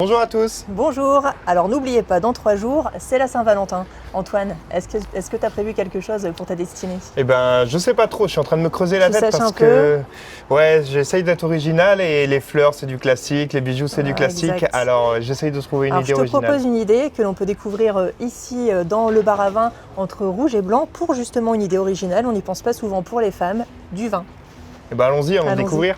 Bonjour à tous. Bonjour, alors n'oubliez pas, dans 3 jours, c'est la Saint-Valentin. Antoine, est-ce que tu as prévu quelque chose pour ta destinée? Eh ben, je sais pas trop, je suis en train de me creuser la Tu tête sèches parce un que ouais, j'essaye d'être original et les fleurs c'est du classique, les bijoux c'est du classique. Exact. Alors, j'essaye de trouver une Alors idée je te originale. propose une idée que l'on peut découvrir ici dans le bar à vin entre rouge et blanc pour justement une idée originale, on n'y pense pas souvent pour les femmes, du vin. Eh ben, allons-y, allons Allons-y. découvrir.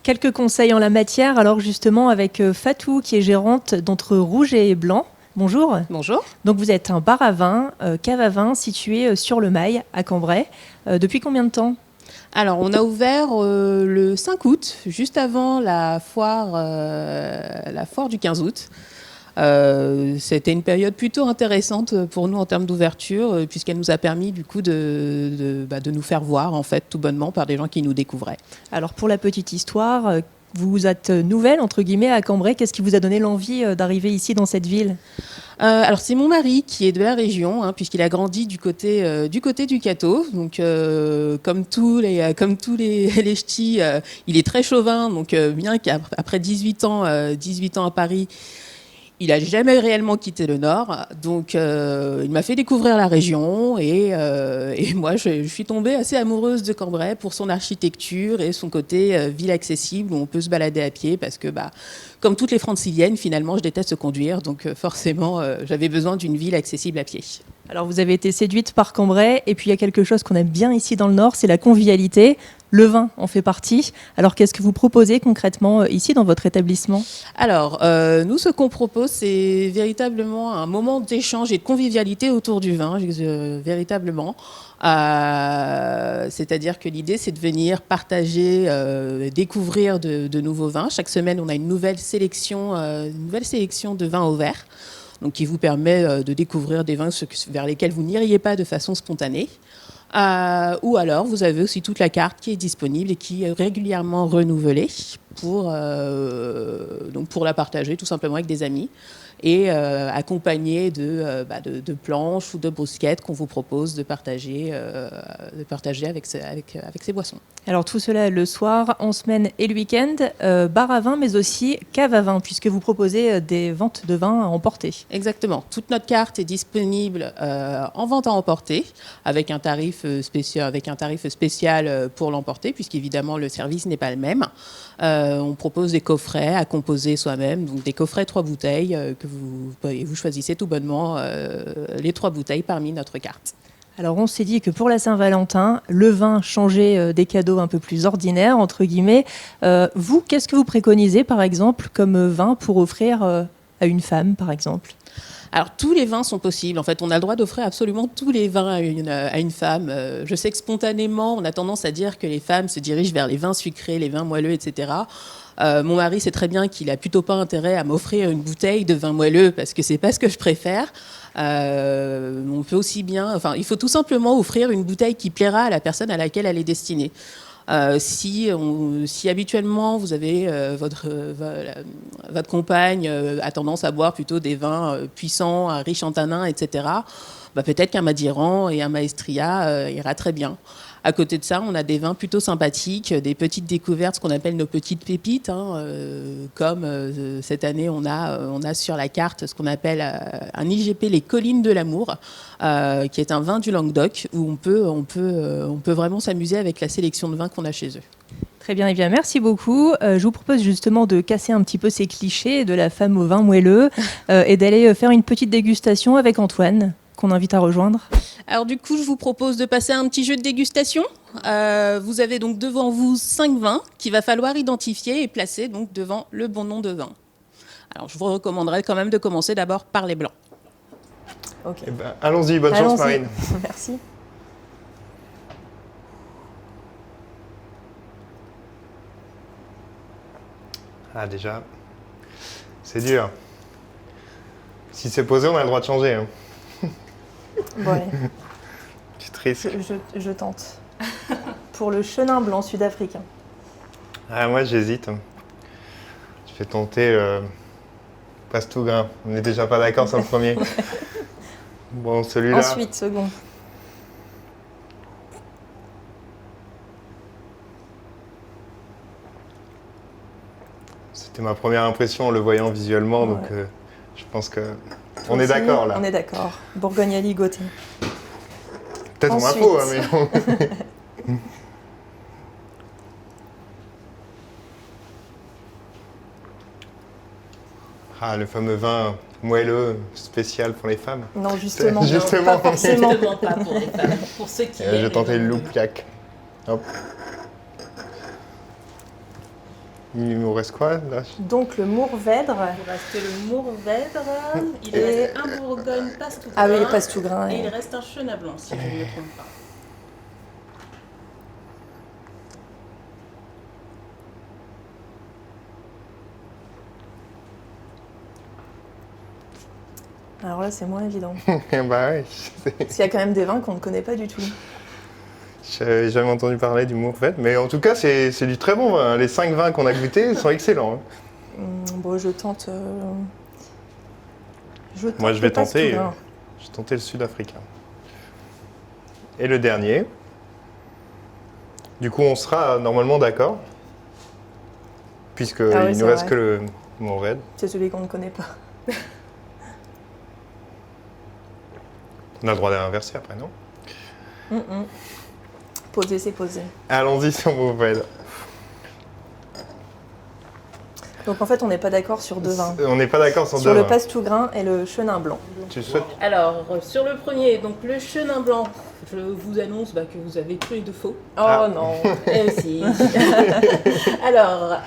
Quelques conseils en la matière, alors justement avec Fatou qui est gérante d'entre rouge et blanc. Bonjour. Bonjour. Donc vous êtes un bar à vin, cave à vin situé sur le Mail à Cambrai. Depuis combien de temps? Alors, on a ouvert le 5 août, juste avant la foire du 15 août. C'était une période plutôt intéressante pour nous en termes d'ouverture, puisqu'elle nous a permis du coup de nous faire voir en fait tout bonnement par des gens qui nous découvraient. Alors pour la petite histoire, vous êtes nouvelle entre guillemets à Cambrai. Qu'est-ce qui vous a donné l'envie d'arriver ici dans cette ville? Alors c'est mon mari qui est de la région, puisqu'il a grandi du côté du Cateau. Donc comme tous les les ch'tis, il est très chauvin. Donc bien qu'après 18 ans à Paris, il n'a jamais réellement quitté le Nord, donc il m'a fait découvrir la région et moi je suis tombée assez amoureuse de Cambrai pour son architecture et son côté ville accessible où on peut se balader à pied parce que comme toutes les franciliennes finalement je déteste conduire, donc forcément j'avais besoin d'une ville accessible à pied. Alors vous avez été séduite par Cambrai et puis il y a quelque chose qu'on aime bien ici dans le Nord, c'est la convivialité. Le vin en fait partie. Alors qu'est-ce que vous proposez concrètement ici dans votre établissement? Alors nous ce qu'on propose c'est véritablement un moment d'échange et de convivialité autour du vin, véritablement. C'est-à-dire que l'idée c'est de venir partager, découvrir de nouveaux vins. Chaque semaine on a une nouvelle sélection de vins au verre. Donc, qui vous permet de découvrir des vins vers lesquels vous n'iriez pas de façon spontanée. Ou alors, vous avez aussi toute la carte qui est disponible et qui est régulièrement renouvelée pour la partager tout simplement avec des amis et accompagnée de planches ou de brusquettes qu'on vous propose de partager avec ces boissons. Alors tout cela le soir, en semaine et le week-end, bar à vin mais aussi cave à vin puisque vous proposez des ventes de vin à emporter. Exactement. Toute notre carte est disponible en vente à emporter avec un tarif spécial pour l'emporter puisqu'évidemment le service n'est pas le même. On propose des coffrets à composer soi-même, donc des coffrets 3 bouteilles et vous choisissez tout bonnement les 3 bouteilles parmi notre carte. Alors on s'est dit que pour la Saint-Valentin, le vin changeait des cadeaux un peu plus ordinaires, entre guillemets. Vous, qu'est-ce que vous préconisez par exemple comme vin pour offrir à une femme par exemple? Alors, tous les vins sont possibles. En fait, on a le droit d'offrir absolument tous les vins à une femme. Je sais que spontanément, on a tendance à dire que les femmes se dirigent vers les vins sucrés, les vins moelleux, etc. Mon mari sait très bien qu'il a plutôt pas intérêt à m'offrir une bouteille de vin moelleux parce que c'est pas ce que je préfère. On peut aussi bien, il faut tout simplement offrir une bouteille qui plaira à la personne à laquelle elle est destinée. Si habituellement vous avez votre compagne a tendance à boire plutôt des vins puissants, riches en tanins, etc., peut-être qu'un Madiran et un Maestria ira très bien. À côté de ça, on a des vins plutôt sympathiques, des petites découvertes, ce qu'on appelle nos petites pépites, comme cette année on a sur la carte ce qu'on appelle un IGP les Collines de l'Amour, qui est un vin du Languedoc où on peut vraiment s'amuser avec la sélection de vins qu'on a chez eux. Très bien, et bien merci beaucoup. Je vous propose justement de casser un petit peu ces clichés de la femme au vin moelleux et d'aller faire une petite dégustation avec Antoine, qu'on invite à rejoindre. Alors du coup, je vous propose de passer à un petit jeu de dégustation. Vous avez donc devant vous 5 vins qu'il va falloir identifier et placer donc devant le bon nom de vin. Alors je vous recommanderais quand même de commencer d'abord par les blancs. Ok. Eh ben, allons-y, bonne chance Marine. Merci. Ah déjà, c'est dur. Si c'est posé, on a le droit de changer. Hein. Bon, allez. C'est triste. Je tente. Pour le chenin blanc sud-africain. Ah, moi j'hésite. Je vais tenter passe tout grain. On n'est déjà pas d'accord sur le premier. Bon, celui-là. Ensuite, second. C'était ma première impression en le voyant visuellement, donc je pense que on est Aussi, d'accord là. On est d'accord. Bourgogne aligoté. Peut-être on m'a Ensuite. faux, hein, mais bon. Ah, le fameux vin moelleux spécial pour les femmes. Non, justement. Justement. Pas forcément. Justement pas pour les femmes, pour ceux qui Je vais aiment tenter les le vins loupiac. Hop. Il nous reste quoi là? Donc le Mourvèdre. Il reste le Mourvèdre, il Et- reste un Bourgogne Passe-tout-Grain, Ah oui, les passe tout grain. et il reste un Chenin Blanc, si je ne me trompe pas. Alors là, c'est moins évident. Bah ouais, Parce qu'il y a quand même des vins qu'on ne connaît pas du tout. j'avais jamais entendu parler du Mourvèdre, mais en tout cas c'est du très bon vin. Les 5 vins qu'on a goûtés sont excellents. Hein. Bon, je tente. Moi je le vais tenter, Passe-tout-Grain. je vais tenter le sud-africain. Et le dernier. Du coup on sera normalement d'accord, puisqu'il Ah oui, nous c'est reste vrai. que le Mourvèdre. C'est celui qu'on ne connaît pas. On a le droit d'inverser après, non? Poser, c'est poser. Allons-y sur Mourvèdre. Donc en fait, on n'est pas d'accord sur deux vins. On n'est pas d'accord sur Sur deux le vins. Passe-tout-Grain et le Chenin Blanc. Tu souhaites? Alors, sur le premier, donc le Chenin Blanc, je vous annonce que vous avez tous les deux faux. Oh Ah. non. Et si. Alors,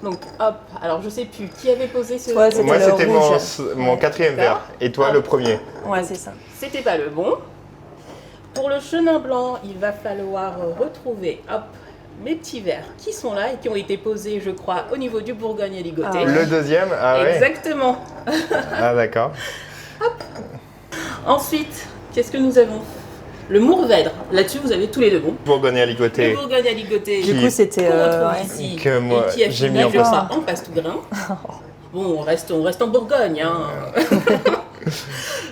donc hop, alors je sais plus, qui avait posé ce... Toi, c'était Moi le c'était rouge. mon quatrième verre. D'accord. Et toi Ah. le premier. Ouais, c'est ça. C'était pas le bon. Pour le Chenin Blanc, il va falloir retrouver, hop, mes petits verres qui sont là et qui ont été posés, je crois, au niveau du Bourgogne à ligoté. Ah ouais. Le deuxième? Ah ouais. Exactement. Ah d'accord. Ensuite, qu'est-ce que nous avons? Le Mourvèdre. Là-dessus, vous avez tous les deux bons. Bourgogne à ligoté. Le Bourgogne à ligoté. Du coup, c'était. qu'on retrouve ouais. ici Que moi, et qui a j'ai fini, mis en je place. crois, en Passe-tout-Grain. Bon, on reste en Bourgogne. Hein.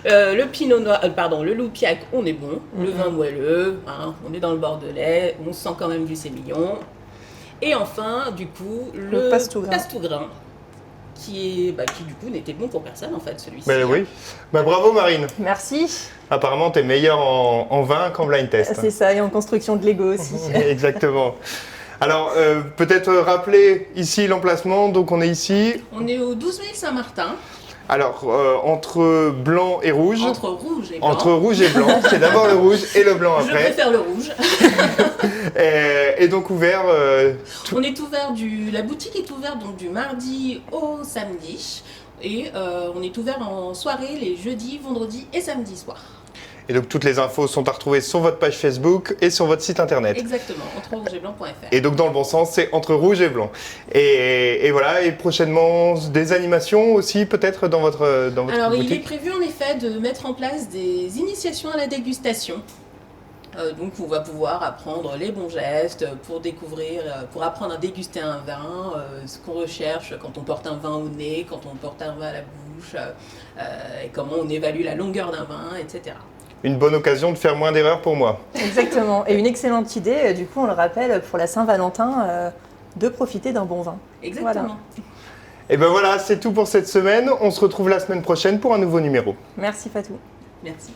Le Pinot Noir, pardon, le Loupiac, on est bon. Le vin moelleux, hein, on est dans le Bordelais, on sent quand même du sémillon. Et enfin, du coup, Le Passe-tout-Grain. Passe-tout-Grain, qui du coup n'était bon pour personne en fait, celui-ci. Ben oui. Bah bravo Marine. Merci. Apparemment t'es meilleure en vin qu'en blind test. C'est ça, et en construction de Lego aussi. Exactement. Alors peut-être rappeler ici l'emplacement. Donc on est ici. On est au 12 000 Saint-Martin, Alors entre blanc et rouge. entre rouge et blanc. Entre rouge et blanc. C'est d'abord le rouge et le blanc Je après. préfère le rouge. Et donc ouvert. On est ouvert la boutique est ouverte donc du mardi au samedi et on est ouvert en soirée les jeudis, vendredis et samedis soir. Et donc toutes les infos sont à retrouver sur votre page Facebook et sur votre site internet. Exactement, entre rougeetblanc.fr. Et donc dans le bon sens, c'est entre rouge et blanc. Et voilà, et prochainement des animations aussi peut-être dans votre Alors il est boutique. prévu en effet de mettre en place des initiations à la dégustation. Donc on va pouvoir apprendre les bons gestes pour découvrir, pour apprendre à déguster un vin, ce qu'on recherche quand on porte un vin au nez, quand on porte un vin à la bouche, et comment on évalue la longueur d'un vin, etc. Une bonne occasion de faire moins d'erreurs pour moi. Exactement. Et une excellente idée, du coup, on le rappelle, pour la Saint-Valentin, de profiter d'un bon vin. Exactement. Et ben voilà, c'est tout pour cette semaine. On se retrouve la semaine prochaine pour un nouveau numéro. Merci Fatou. Merci.